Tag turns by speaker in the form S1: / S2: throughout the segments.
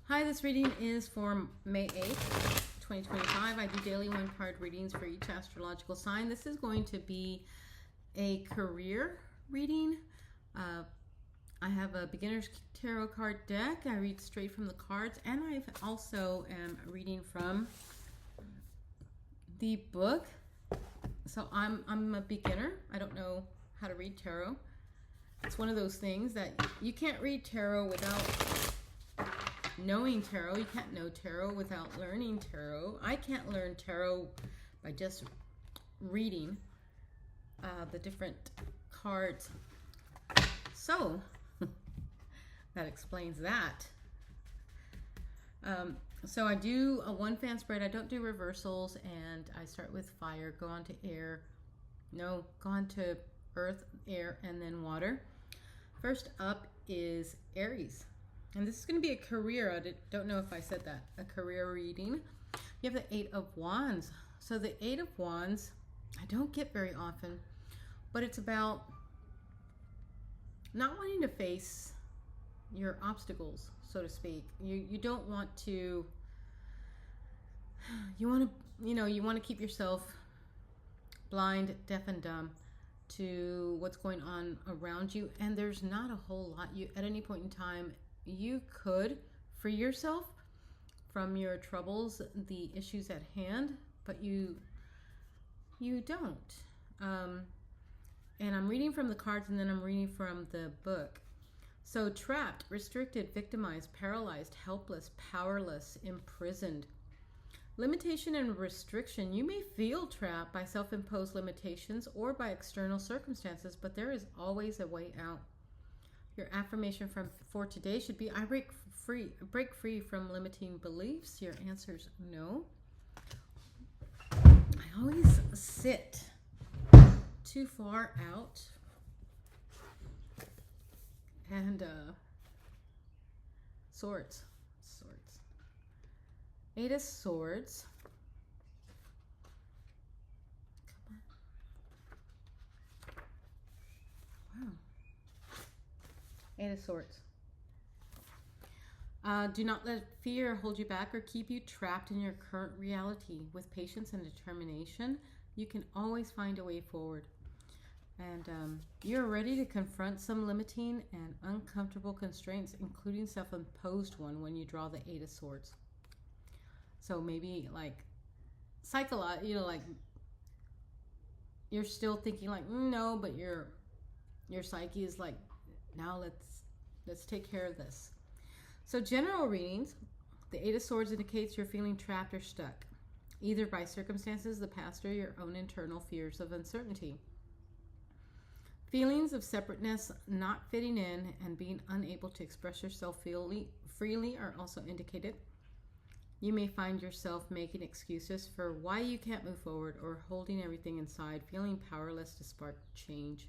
S1: Hi, this reading is for May 8th, 2025. I do daily one card readings for each astrological sign. This is going to be a career reading. I have a beginner's tarot card deck. I read straight from the cards, and I also am reading from the book. So I'm a beginner. I don't know how to read tarot. It's one of those things that you can't read tarot without knowing tarot. You can't know tarot without learning tarot. I can't learn tarot by just reading the different cards. So that explains that. So I do a one fan spread. I don't do reversals, and I start with fire, go on to air. No, go on to earth, air, and then water. First up is Aries. And this is going to be a career. I don't know if I said that. A career reading. You have the Eight of Wands. So the Eight of Wands, I don't get very often, but it's about not wanting to face your obstacles, so to speak. You don't want to, you want to keep yourself blind, deaf, and dumb to what's going on around you. And there's not a whole lot at any point in time you could free yourself from your troubles, the issues at hand, but you don't. And I'm reading from the cards, and then I'm reading from the book. So trapped, restricted, victimized, paralyzed, helpless, powerless, imprisoned. Limitation and restriction. You may feel trapped by self-imposed limitations or by external circumstances, but there is always a way out. Your affirmation for today should be, I break free from limiting beliefs. Your answer is no. I always sit too far out. And Swords. Eight of Swords. Come on. Wow. Eight of Swords. Do not let fear hold you back or keep you trapped in your current reality. With patience and determination, you can always find a way forward. And you're ready to confront some limiting and uncomfortable constraints, including self-imposed one, when you draw the Eight of Swords. So maybe like like you're still thinking like, no, but your psyche is like, now let's take care of this. So general readings, the Eight of Swords indicates you're feeling trapped or stuck, either by circumstances, the past, or your own internal fears of uncertainty. Feelings of separateness, not fitting in, and being unable to express yourself freely are also indicated. You may find yourself making excuses for why you can't move forward, or holding everything inside, feeling powerless to spark change.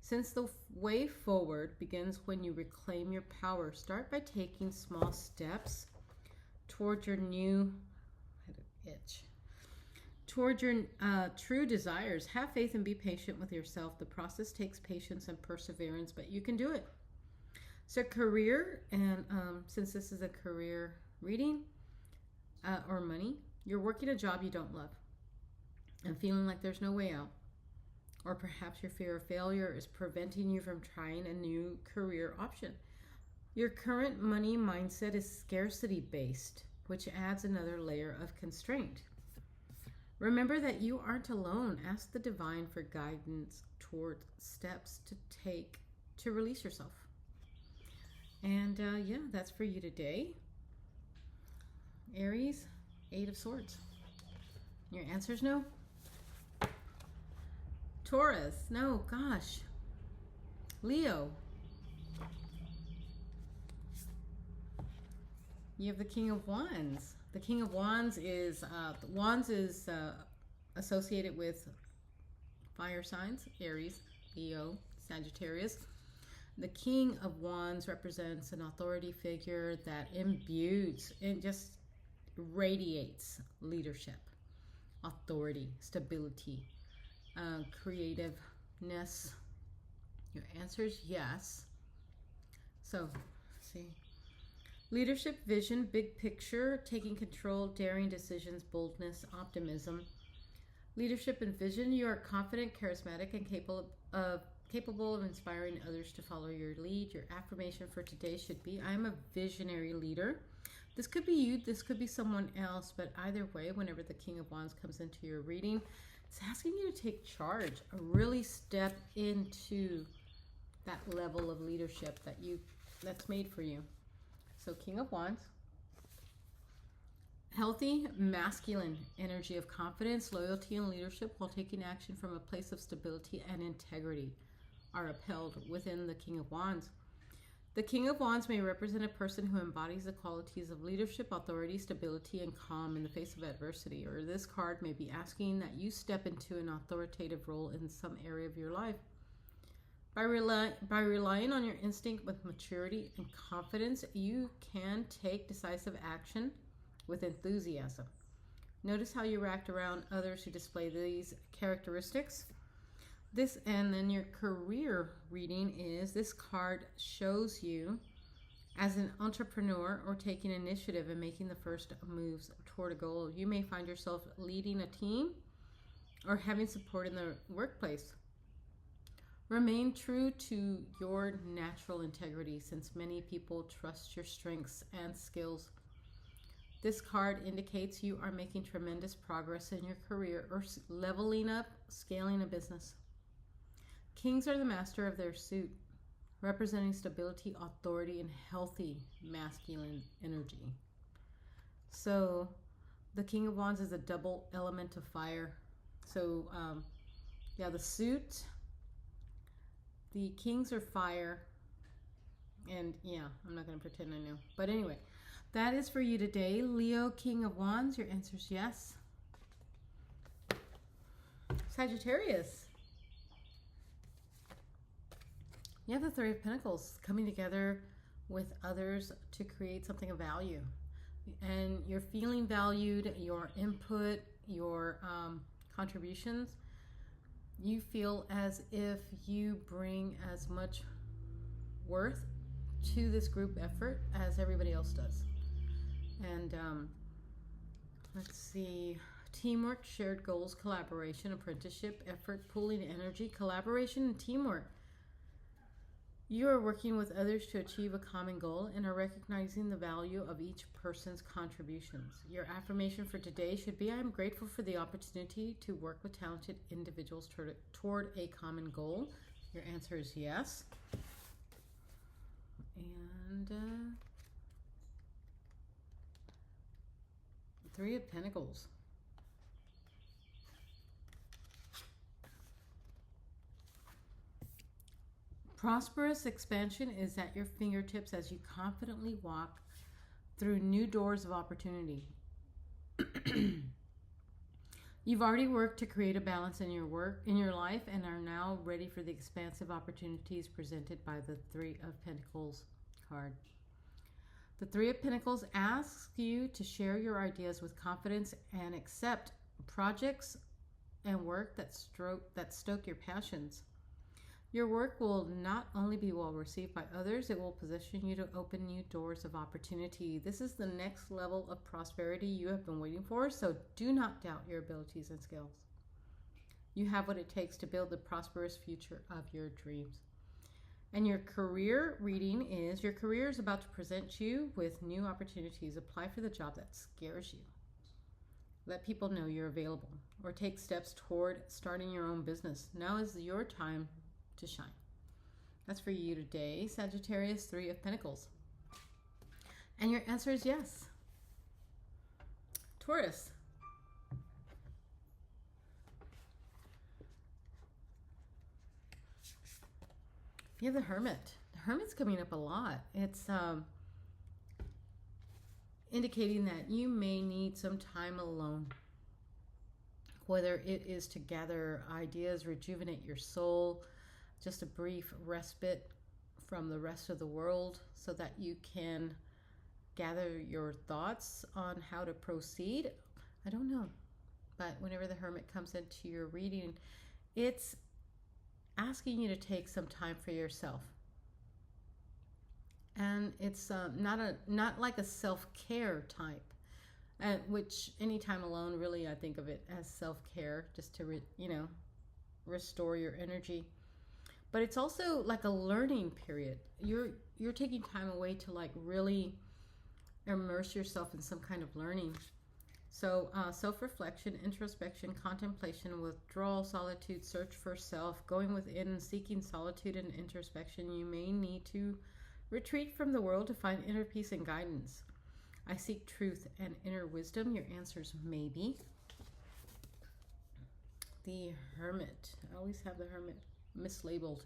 S1: Since the way forward begins when you reclaim your power, start by taking small steps toward your true desires. Have faith and be patient with yourself. The process takes patience and perseverance, but you can do it. So career, and since this is a career reading, or money, you're working a job you don't love and feeling like there's no way out. Or perhaps your fear of failure is preventing you from trying a new career option. Your current money mindset is scarcity-based, which adds another layer of constraint. Remember that you aren't alone. Ask the divine for guidance toward steps to take to release yourself. And yeah, that's for you today. Aries, Eight of Swords. Your answer is no. Taurus, no, gosh. Leo. You have the King of Wands. The King of Wands is associated with fire signs: Aries, Leo, Sagittarius. The King of Wands represents an authority figure that imbues and just radiates leadership, authority, stability, creativeness. Your answer is yes. So, see. Leadership, vision, big picture, taking control, daring decisions, boldness, optimism. Leadership and vision, you are confident, charismatic, and capable of inspiring others to follow your lead. Your affirmation for today should be, I am a visionary leader. This could be you, this could be someone else, but either way, whenever the King of Wands comes into your reading, it's asking you to take charge, really step into that level of leadership that's made for you. So King of Wands. Healthy, masculine energy of confidence, loyalty, and leadership while taking action from a place of stability and integrity are upheld within the King of Wands. The King of Wands may represent a person who embodies the qualities of leadership, authority, stability, and calm in the face of adversity. Or this card may be asking that you step into an authoritative role in some area of your life. By relying on your instinct with maturity and confidence, you can take decisive action with enthusiasm. Notice how you react around others who display these characteristics. And then your career reading is, this card shows you as an entrepreneur or taking initiative and making the first moves toward a goal. You may find yourself leading a team or having support in the workplace. Remain true to your natural integrity, since many people trust your strengths and skills. This card indicates you are making tremendous progress in your career or leveling up, scaling a business. Kings are the master of their suit, representing stability, authority, and healthy masculine energy. So the King of Wands is a double element of fire. So the suit, the kings are fire, and I'm not going to pretend I know. But anyway, that is for you today. Leo, King of Wands, your answer is yes. Sagittarius. You have the Three of Pentacles, coming together with others to create something of value. And you're feeling valued, your input, your contributions. You feel as if you bring as much worth to this group effort as everybody else does. And let's see, teamwork, shared goals, collaboration, apprenticeship, effort, pooling energy, collaboration, and teamwork. You are working with others to achieve a common goal and are recognizing the value of each person's contributions. Your affirmation for today should be, I am grateful for the opportunity to work with talented individuals toward a common goal. Your answer is yes. And Three of Pentacles. Prosperous expansion is at your fingertips as you confidently walk through new doors of opportunity. You've already worked to create a balance in your life, and are now ready for the expansive opportunities presented by the Three of Pentacles card. The Three of Pentacles asks you to share your ideas with confidence and accept projects and work that stoke your passions. Your work will not only be well received by others, it will position you to open new doors of opportunity. This is the next level of prosperity you have been waiting for, so do not doubt your abilities and skills. You have what it takes to build the prosperous future of your dreams. And your career reading is, your career is about to present you with new opportunities. Apply for the job that scares you. Let people know you're available, or take steps toward starting your own business. Now is your time to shine. That's for you today, Sagittarius, Three of Pentacles. And your answer is yes. Taurus. You have the Hermit. The Hermit's coming up a lot. It's indicating that you may need some time alone, whether it is to gather ideas, rejuvenate your soul, just a brief respite from the rest of the world so that you can gather your thoughts on how to proceed. I don't know. But whenever the Hermit comes into your reading, it's asking you to take some time for yourself. And it's not like a self-care type, which anytime alone, really, I think of it as self-care, just to restore your energy. But it's also like a learning period. You're taking time away to like really immerse yourself in some kind of learning. So self-reflection, introspection, contemplation, withdrawal, solitude, search for self, going within, seeking solitude and introspection. You may need to retreat from the world to find inner peace and guidance. I seek truth and inner wisdom. Your answers maybe. The Hermit. I always have the Hermit mislabeled.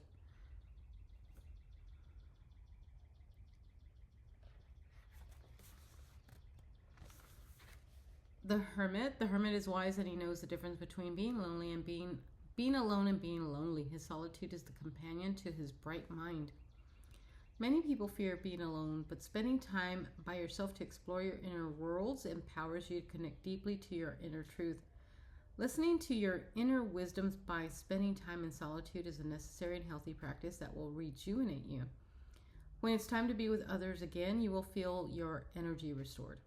S1: The Hermit is wise, and he knows the difference between being lonely and being alone and being lonely. His solitude is the companion to his bright mind. Many people fear being alone, but spending time by yourself to explore your inner worlds empowers you to connect deeply to your inner truth. Listening to your inner wisdoms by spending time in solitude is a necessary and healthy practice that will rejuvenate you. When it's time to be with others again, you will feel your energy restored.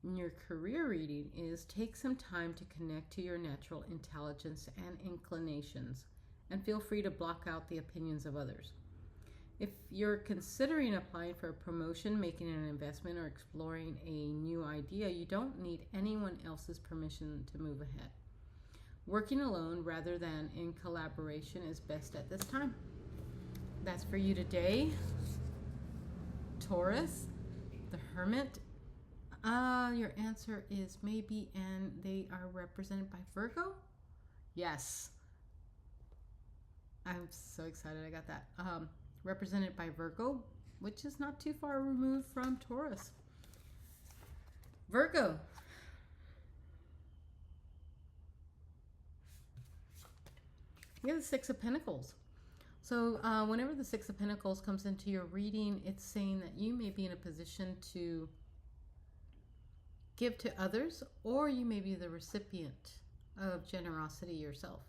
S1: Your career reading is take some time to connect to your natural intelligence and inclinations, and feel free to block out the opinions of others. If you're considering applying for a promotion, making an investment, or exploring a new idea, you don't need anyone else's permission to move ahead. Working alone rather than in collaboration is best at this time. That's for you today. Taurus, the Hermit. Your answer is maybe, and they are represented by Virgo? Yes. I'm so excited I got that. Represented by Virgo, which is not too far removed from Taurus. Virgo. You have the Six of Pentacles. So whenever the Six of Pentacles comes into your reading, it's saying that you may be in a position to give to others, or you may be the recipient of generosity yourself.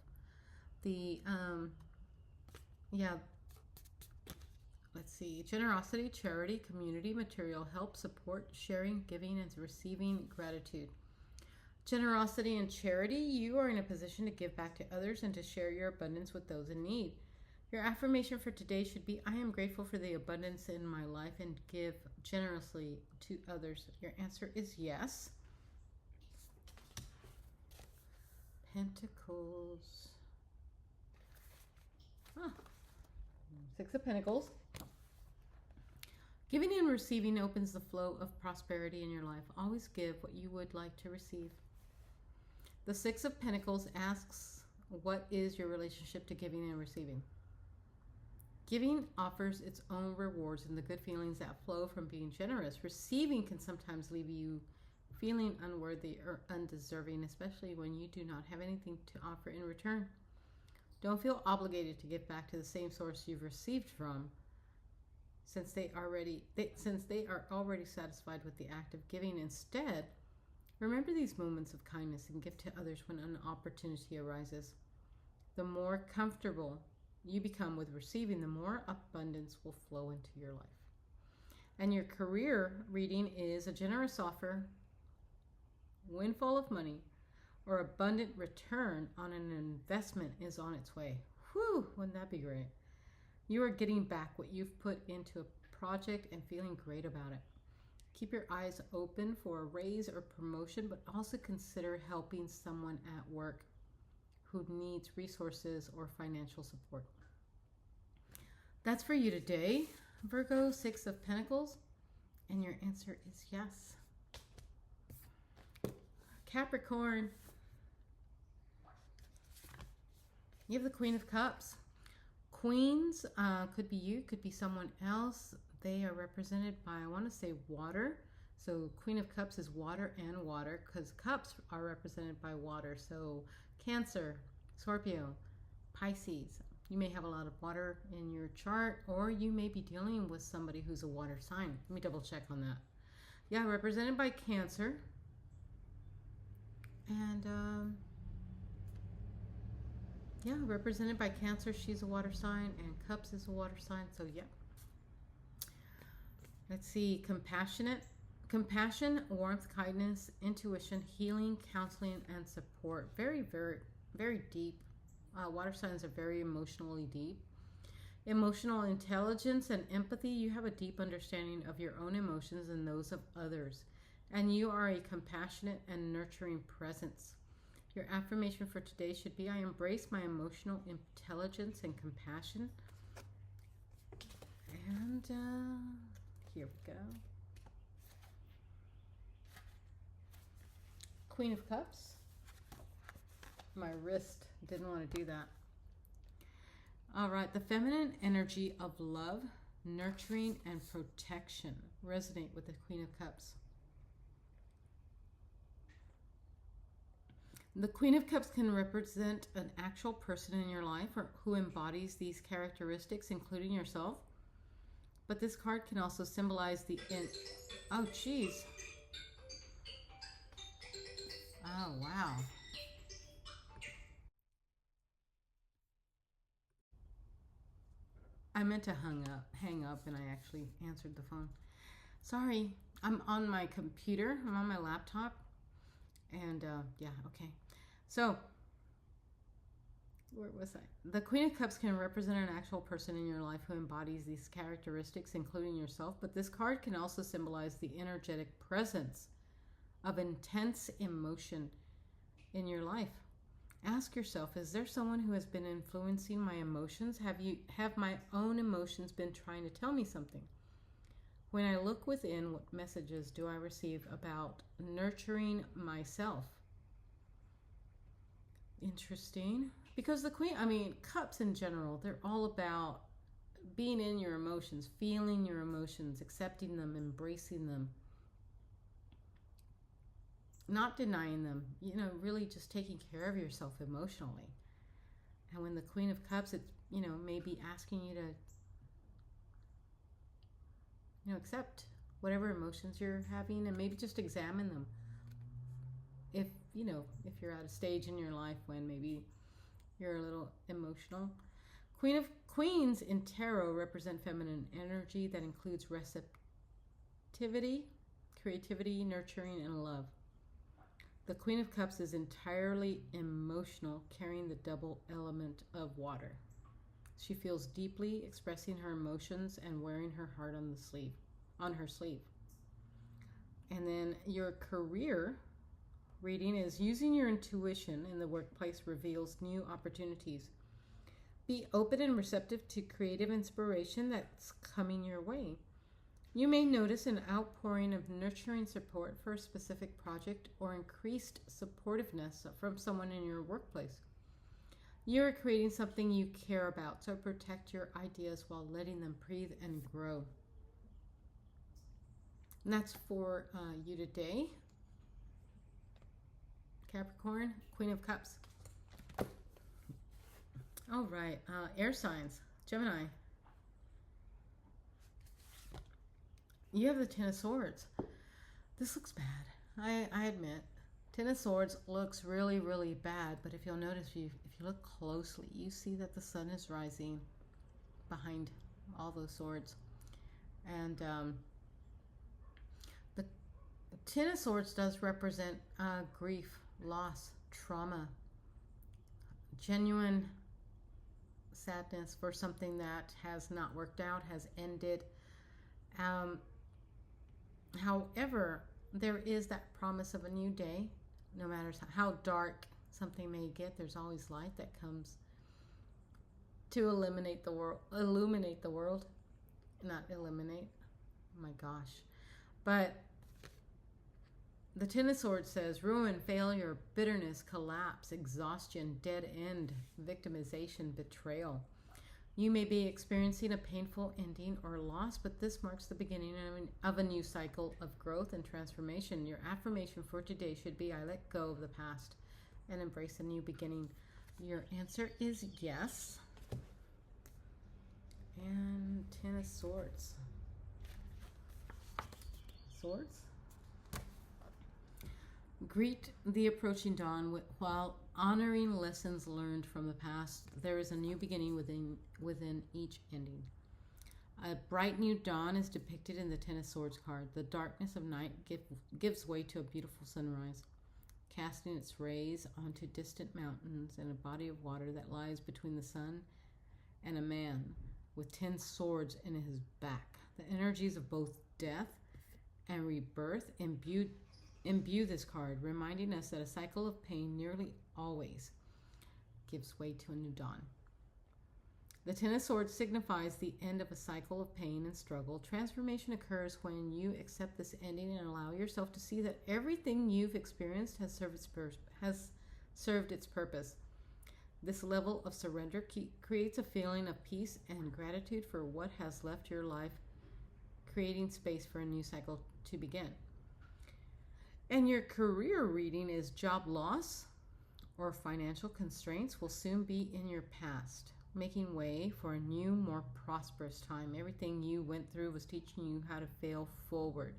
S1: Let's see, generosity, charity, community, material help, support, sharing, giving, and receiving gratitude. Generosity and charity, you are in a position to give back to others and to share your abundance with those in need. Your affirmation for today should be, I am grateful for the abundance in my life and give generously to others. Your answer is yes. Pentacles. Six of Pentacles. Giving and receiving opens the flow of prosperity in your life. Always give what you would like to receive. The Six of Pentacles asks, what is your relationship to giving and receiving? Giving offers its own rewards and the good feelings that flow from being generous. Receiving can sometimes leave you feeling unworthy or undeserving, especially when you do not have anything to offer in return. Don't feel obligated to give back to the same source you've received from, since they are already satisfied with the act of giving. Instead, remember these moments of kindness and give to others when an opportunity arises. The more comfortable you become with receiving, the more abundance will flow into your life. And your career reading is a generous offer, windfall of money, or abundant return on an investment is on its way. Whew, wouldn't that be great? You are getting back what you've put into a project and feeling great about it. Keep your eyes open for a raise or promotion, but also consider helping someone at work who needs resources or financial support. That's for you today, Virgo, Six of Pentacles, and your answer is yes. Capricorn, you have the Queen of Cups. Queens could be you, could be someone else. They are represented by, I want to say, water. So Queen of Cups is water and water, because cups are represented by water. So Cancer, Scorpio, Pisces. You may have a lot of water in your chart, or you may be dealing with somebody who's a water sign. Let me double check on that. Yeah, represented by Cancer. And yeah, represented by Cancer, she's a water sign, and Cups is a water sign, so yeah. Let's see, compassion, warmth, kindness, intuition, healing, counseling, and support. Very, very, very deep. Water signs are very emotionally deep. Emotional intelligence and empathy. You have a deep understanding of your own emotions and those of others. And you are a compassionate and nurturing presence. Your affirmation for today should be, I embrace my emotional intelligence and compassion. And here we go. Queen of Cups. My wrist didn't want to do that. All right, the feminine energy of love, nurturing, and protection. Resonate with the Queen of Cups. The Queen of Cups can represent an actual person in your life or who embodies these characteristics, including yourself. But this card can also symbolize the oh, geez. Oh, wow. I meant to hang up, and I actually answered the phone. Sorry, I'm on my computer. I'm on my laptop. And yeah, okay. So, where was I? The Queen of Cups can represent an actual person in your life who embodies these characteristics, including yourself. But this card can also symbolize the energetic presence of intense emotion in your life. Ask yourself, is there someone who has been influencing my emotions? Have my own emotions been trying to tell me something? When I look within, what messages do I receive about nurturing myself? Interesting. Because the Queen, Cups in general, they're all about being in your emotions, feeling your emotions, accepting them, embracing them. Not denying them, really just taking care of yourself emotionally. And when the Queen of Cups, it's, maybe asking you to, accept whatever emotions you're having and maybe just examine them. If you're at a stage in your life when maybe you're a little emotional. Queens in tarot represent feminine energy that includes receptivity, creativity, nurturing, and love. The Queen of Cups is entirely emotional, carrying the double element of water. She feels deeply, expressing her emotions and wearing her heart on her sleeve. And then your career reading is using your intuition in the workplace reveals new opportunities. Be open and receptive to creative inspiration that's coming your way. You may notice an outpouring of nurturing support for a specific project or increased supportiveness from someone in your workplace. You're creating something you care about, so protect your ideas while letting them breathe and grow. And that's for you today. Capricorn, Queen of Cups. All right, air signs, Gemini. You have the Ten of Swords. This looks bad. I admit. Ten of Swords looks really, really bad. But if you'll notice, if you look closely, you see that the sun is rising behind all those swords. And the Ten of Swords does represent grief, loss, trauma, genuine sadness for something that has not worked out, has ended. However, there is that promise of a new day. No matter how dark something may get, there's always light that comes to illuminate the world. Not eliminate. Oh my gosh. But the Ten of Swords says ruin, failure, bitterness, collapse, exhaustion, dead end, victimization, betrayal. You may be experiencing a painful ending or loss, but this marks the beginning of a new cycle of growth and transformation. Your affirmation for today should be, I let go of the past and embrace a new beginning. Your answer is yes. And Ten of Swords. Swords? Greet the approaching dawn while honoring lessons learned from the past. There is a new beginning within each ending. A bright new dawn is depicted in the Ten of Swords card. The darkness of night gives way to a beautiful sunrise, casting its rays onto distant mountains and a body of water that lies between the sun and a man with 10 swords in his back. The energies of both death and rebirth imbue this card, reminding us that a cycle of pain nearly always gives way to a new dawn. The Ten of Swords signifies the end of a cycle of pain and struggle. Transformation occurs when you accept this ending and allow yourself to see that everything you've experienced has served its purpose. This level of surrender creates a feeling of peace and gratitude for what has left your life, creating space for a new cycle to begin. And your career reading is job loss or financial constraints will soon be in your past, making way for a new, more prosperous time. Everything you went through was teaching you how to fail forward.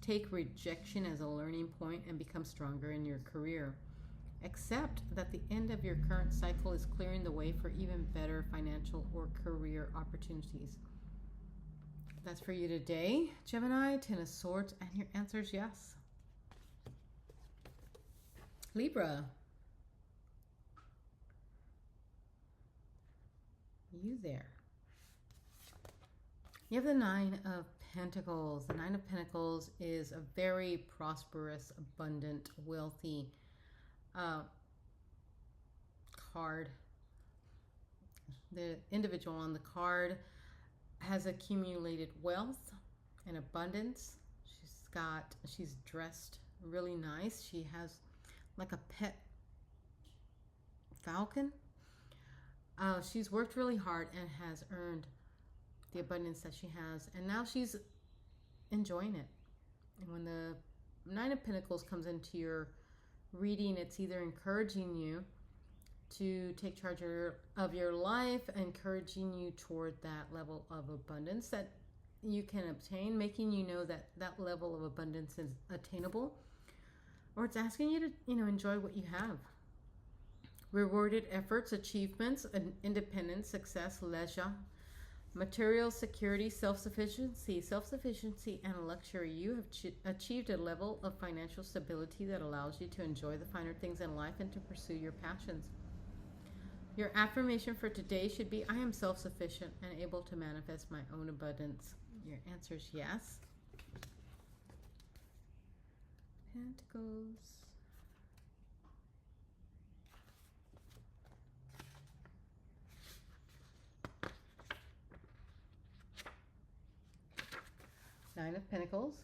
S1: Take rejection as a learning point and become stronger in your career. Accept that the end of your current cycle is clearing the way for even better financial or career opportunities. That's for you today, Gemini, Ten of Swords, and your answer is yes. Libra. You there. You have the Nine of Pentacles. The Nine of Pentacles is a very prosperous, abundant, wealthy card. The individual on the card has accumulated wealth and abundance. She's dressed really nice. She has like a pet falcon. She's worked really hard and has earned the abundance that she has, and now she's enjoying it. And when the Nine of Pentacles comes into your reading, it's either encouraging you to take charge of your life, encouraging you toward that level of abundance that you can obtain, making you know that that level of abundance is attainable, or it's asking you to enjoy what you have. Rewarded efforts, achievements, independence, success, leisure, material security, self-sufficiency, and luxury. You have achieved a level of financial stability that allows you to enjoy the finer things in life and to pursue your passions. Your affirmation for today should be, I am self-sufficient and able to manifest my own abundance. Your answer is yes. Pentacles. Nine of Pentacles.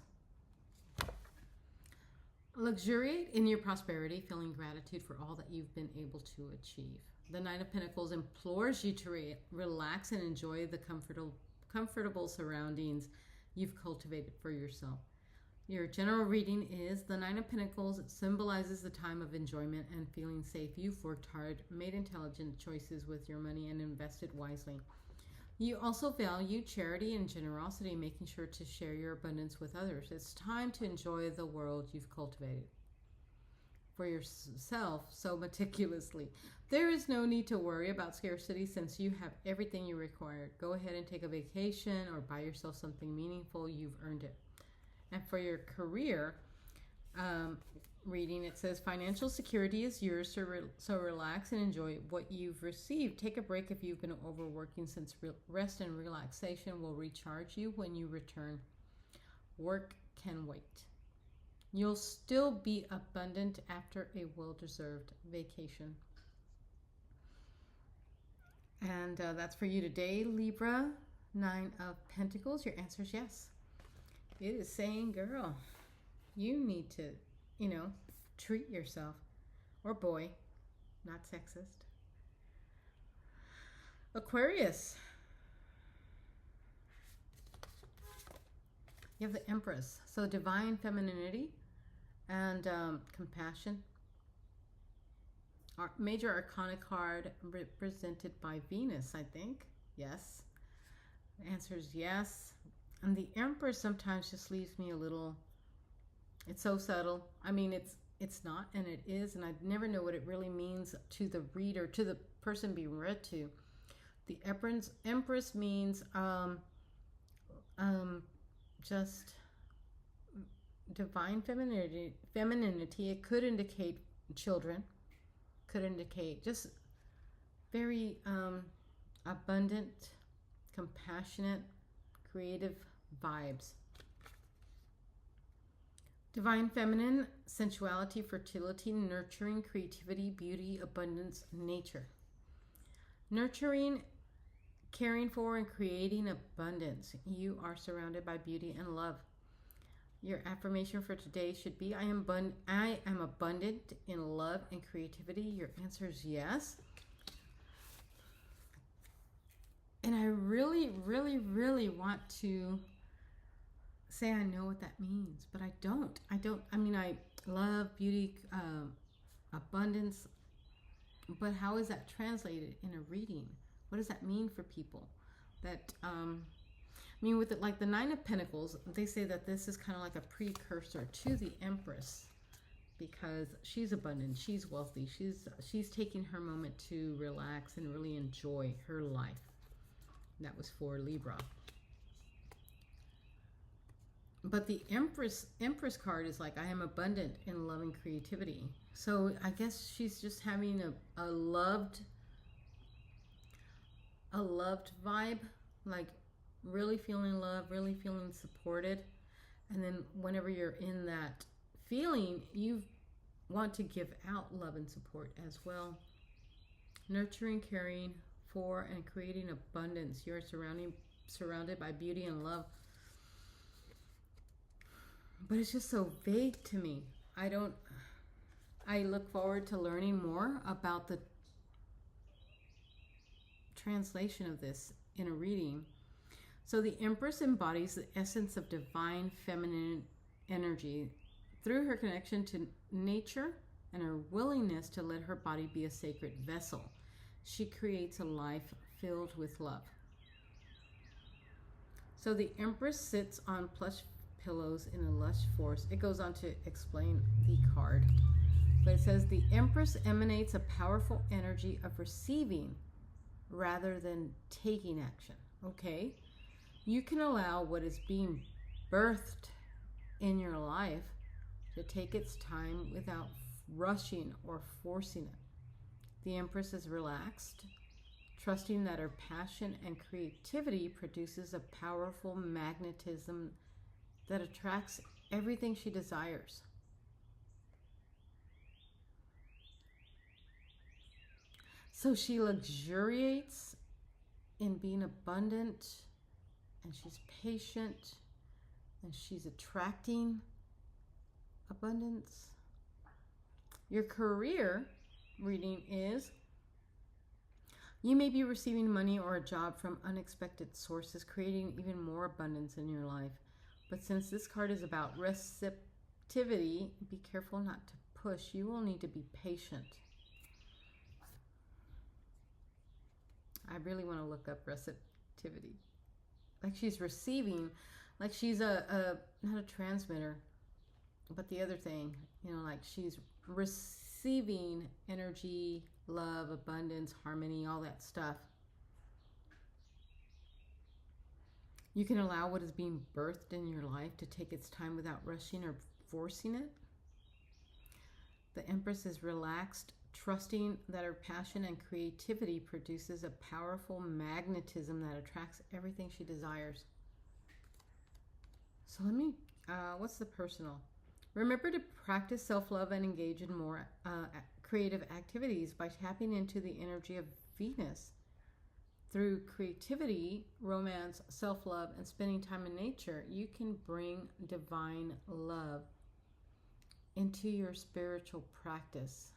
S1: Luxuriate in your prosperity, feeling gratitude for all that you've been able to achieve. The Nine of Pentacles implores you to relax and enjoy the comfortable surroundings you've cultivated for yourself. Your general reading is the Nine of Pentacles. It symbolizes the time of enjoyment and feeling safe. You've worked hard, made intelligent choices with your money, and invested wisely. You also value charity and generosity, making sure to share your abundance with others. It's time to enjoy the world you've cultivated for yourself so meticulously. There is no need to worry about scarcity since you have everything you require. Go ahead and take a vacation or buy yourself something meaningful. You've earned it. And for your career reading, it says financial security is yours, so relax and enjoy what you've received. Take a break if you've been overworking, since rest and relaxation will recharge you when you return. Work can wait. You'll still be abundant after a well-deserved vacation. And that's for you today, Libra. Nine of Pentacles. Your answer is yes. It is saying, girl, you need to, treat yourself. Or boy, not sexist. Aquarius. You have the Empress. So divine femininity and compassion. Our major arcana card represented by Venus, I think. Yes. The answer is yes. And the Empress sometimes just leaves me a little, it's so subtle. I mean, it's not, and it is, and I never know what it really means to the reader, to the person being read to. The Empress means just divine femininity. It could indicate children, could indicate just very abundant, compassionate, creative vibes. Divine feminine, sensuality, fertility, nurturing, creativity, beauty, abundance, nature. Nurturing, caring for, and creating abundance. You are surrounded by beauty and love. Your affirmation for today should be, I am abundant in love and creativity. Your answer is yes. And I really, really, really want to say I know what that means, but I don't. I mean, I love beauty, abundance, but how is that translated in a reading? What does that mean for people? That, I mean, with it, like the Nine of Pentacles, they say that this is kind of like a precursor to the Empress, because she's abundant, she's wealthy, she's taking her moment to relax and really enjoy her life. That was for Libra. But the Empress card is like, I am abundant in love and creativity. So I guess she's just having a loved vibe, like really feeling love, really feeling supported. And then whenever you're in that feeling, you want to give out love and support as well. Nurturing, caring for, and creating abundance. You're surrounded by beauty and love. But it's just so vague to me. I look forward to learning more about the translation of this in a reading. So the Empress embodies the essence of divine feminine energy through her connection to nature and her willingness to let her body be a sacred vessel. She creates a life filled with love. So the Empress sits on plush pillows in a lush forest. It goes on to explain the card. But it says the Empress emanates a powerful energy of receiving rather than taking action. Okay? You can allow what is being birthed in your life to take its time without rushing or forcing it. The Empress is relaxed, trusting that her passion and creativity produces a powerful magnetism that attracts everything she desires. So she luxuriates in being abundant, and she's patient, and she's attracting abundance. Your career reading is, you may be receiving money or a job from unexpected sources, creating even more abundance in your life. But since this card is about receptivity, be careful not to push. You will need to be patient. I really want to look up receptivity. Like she's receiving, like she's not a transmitter, but the other thing, like she's receiving energy, love, abundance, harmony, all that stuff. You can allow what is being birthed in your life to take its time without rushing or forcing it. The Empress is relaxed, trusting that her passion and creativity produces a powerful magnetism that attracts everything she desires. So what's the personal? Remember to practice self-love and engage in more creative activities by tapping into the energy of Venus. Through creativity, romance, self-love, and spending time in nature, you can bring divine love into your spiritual practice.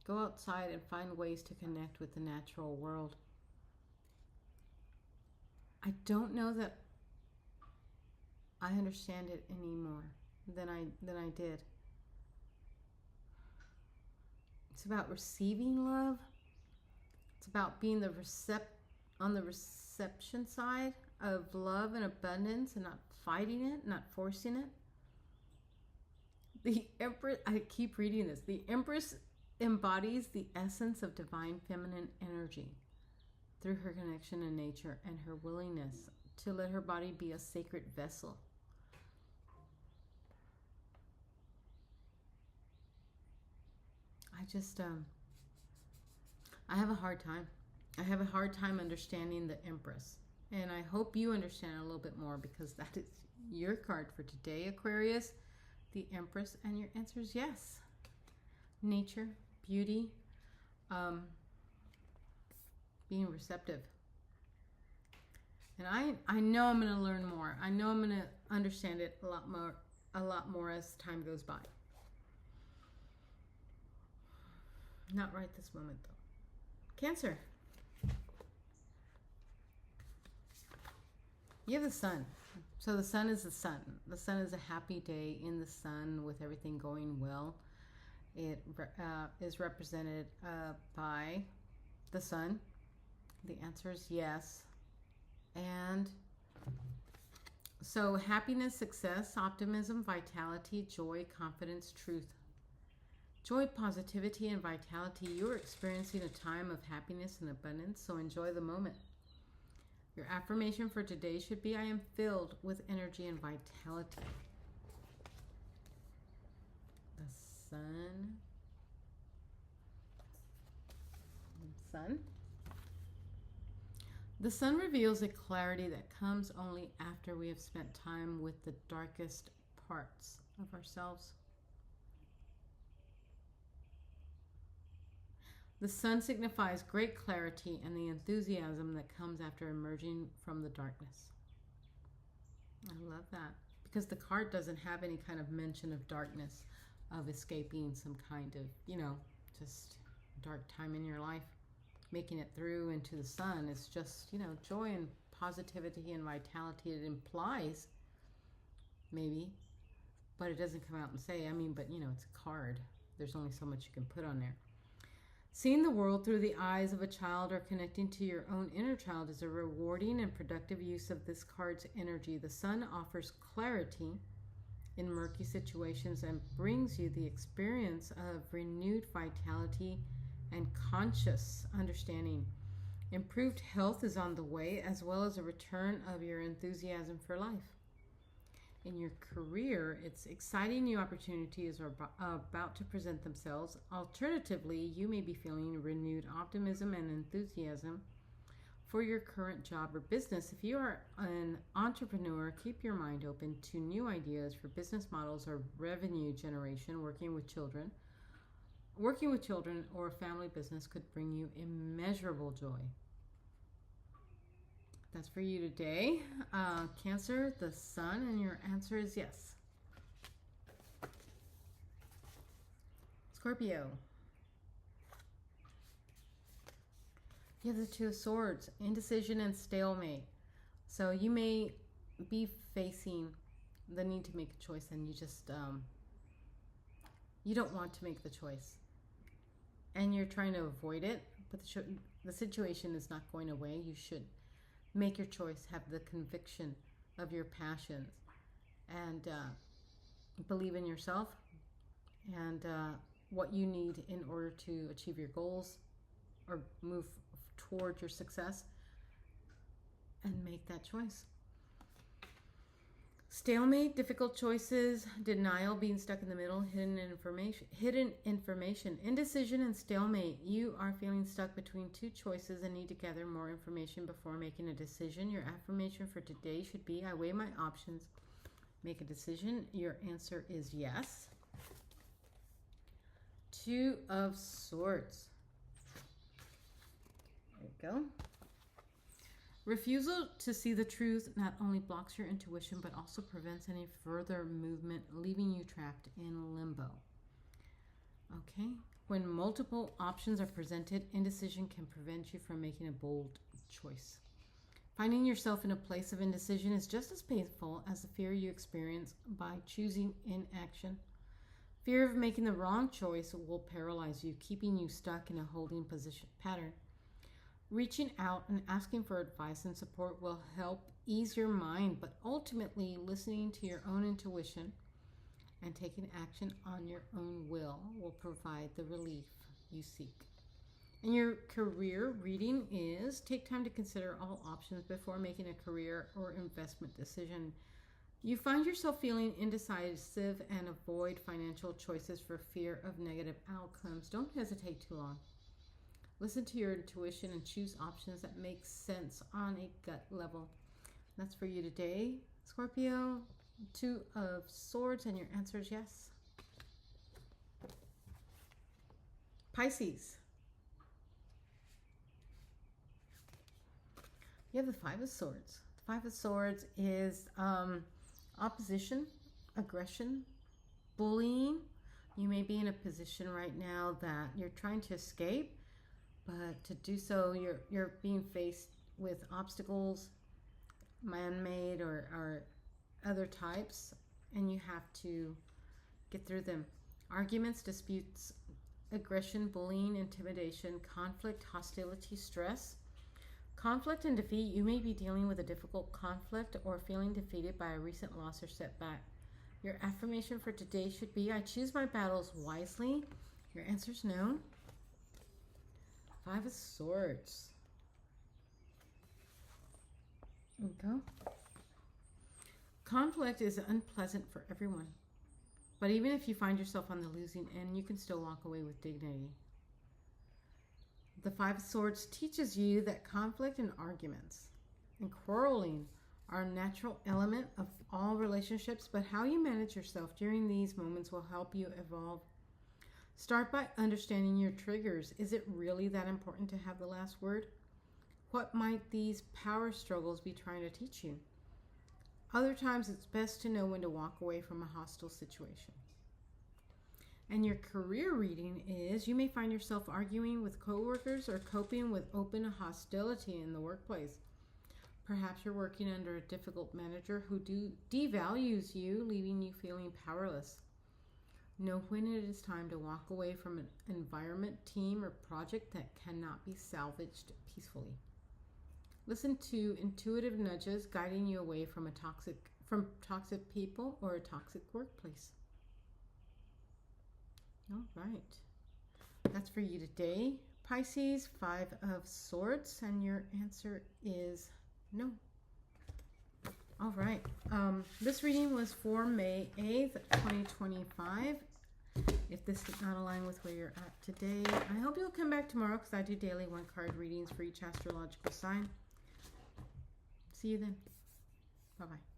S1: Go outside and find ways to connect with the natural world. I don't know that I understand it any more than I did. It's about receiving love. It's about being on the reception side of love and abundance, and not fighting it, not forcing it. The Empress, I keep reading this. The Empress embodies the essence of divine feminine energy through her connection to nature and her willingness to let her body be a sacred vessel. I have a hard time. I have a hard time understanding the Empress. And I hope you understand a little bit more, because that is your card for today, Aquarius. The Empress, and your answer is yes. Nature, beauty, being receptive. And I know I'm going to learn more. I know I'm going to understand it a lot more as time goes by. Not right this moment, though. Cancer. You have the Sun. So the Sun is the Sun. The Sun is a happy day in the Sun with everything going well. It is represented by the Sun. The answer is yes. And so happiness, success, optimism, vitality, joy, confidence, truth. Joy, positivity, and vitality. You're experiencing a time of happiness and abundance, so enjoy the moment. Your affirmation for today should be, I am filled with energy and vitality. The Sun. Sun. The Sun reveals a clarity that comes only after we have spent time with the darkest parts of ourselves. The Sun signifies great clarity and the enthusiasm that comes after emerging from the darkness. I love that, because the card doesn't have any kind of mention of darkness, of escaping some kind of, just dark time in your life. Making it through into the Sun is just, joy and positivity and vitality. It implies, maybe, but it doesn't come out and say, but it's a card. There's only so much you can put on there. Seeing the world through the eyes of a child or connecting to your own inner child is a rewarding and productive use of this card's energy. The Sun offers clarity in murky situations and brings you the experience of renewed vitality and conscious understanding. Improved health is on the way, as well as a return of your enthusiasm for life. In your career, it's exciting new opportunities are about to present themselves. Alternatively, you may be feeling renewed optimism and enthusiasm for your current job or business. If you are an entrepreneur, keep your mind open to new ideas for business models or revenue generation. Working with children or a family business could bring you immeasurable joy. That's for you today. Cancer, the Sun, and your answer is yes. Scorpio. You have the Two of Swords, indecision and stalemate. So you may be facing the need to make a choice, and you just, you don't want to make the choice. And you're trying to avoid it, but the situation is not going away. You should make your choice, have the conviction of your passions, and believe in yourself and what you need in order to achieve your goals or move toward your success, and make that choice. Stalemate, difficult choices, denial, being stuck in the middle, hidden information, indecision, and stalemate. You are feeling stuck between two choices and need to gather more information before making a decision. Your affirmation for today should be, I weigh my options, make a decision. Your answer is yes. Two of Swords. There you go. Refusal to see the truth not only blocks your intuition, but also prevents any further movement, leaving you trapped in limbo. Okay? When multiple options are presented, indecision can prevent you from making a bold choice. Finding yourself in a place of indecision is just as painful as the fear you experience by choosing inaction. Fear of making the wrong choice will paralyze you, keeping you stuck in a holding position pattern. Reaching out and asking for advice and support will help ease your mind, but ultimately listening to your own intuition and taking action on your own will provide the relief you seek. And your career reading is take time to consider all options before making a career or investment decision. You find yourself feeling indecisive and avoid financial choices for fear of negative outcomes. Don't hesitate too long. Listen to your intuition and choose options that make sense on a gut level. That's for you today, Scorpio. 2 of Swords, and your answer is yes. Pisces. You have the 5 of Swords. The 5 of Swords is opposition, aggression, bullying. You may be in a position right now that you're trying to escape, but to do so, you're being faced with obstacles, man-made or other types, and you have to get through them. Arguments, disputes, aggression, bullying, intimidation, conflict, hostility, stress. Conflict and defeat. You may be dealing with a difficult conflict or feeling defeated by a recent loss or setback. Your affirmation for today should be, I choose my battles wisely. Your answer is no. 5 of Swords. There we go. Conflict is unpleasant for everyone. But even if you find yourself on the losing end, you can still walk away with dignity. The 5 of Swords teaches you that conflict and arguments and quarreling are a natural element of all relationships, but how you manage yourself during these moments will help you evolve. Start by understanding your triggers. Is it really that important to have the last word? What might these power struggles be trying to teach you? Other times it's best to know when to walk away from a hostile situation. And your career reading is, you may find yourself arguing with coworkers or coping with open hostility in the workplace. Perhaps you're working under a difficult manager who devalues you, leaving you feeling powerless. Know when it is time to walk away from an environment, team, or project that cannot be salvaged peacefully. Listen to intuitive nudges guiding you away from toxic people or a toxic workplace. All right. That's for you today, Pisces. 5 of Swords, and your answer is no. All right. This reading was for May 8th, 2025. If this did not align with where you're at today, I hope you'll come back tomorrow because I do daily 1-card readings for each astrological sign. See you then. Bye-bye.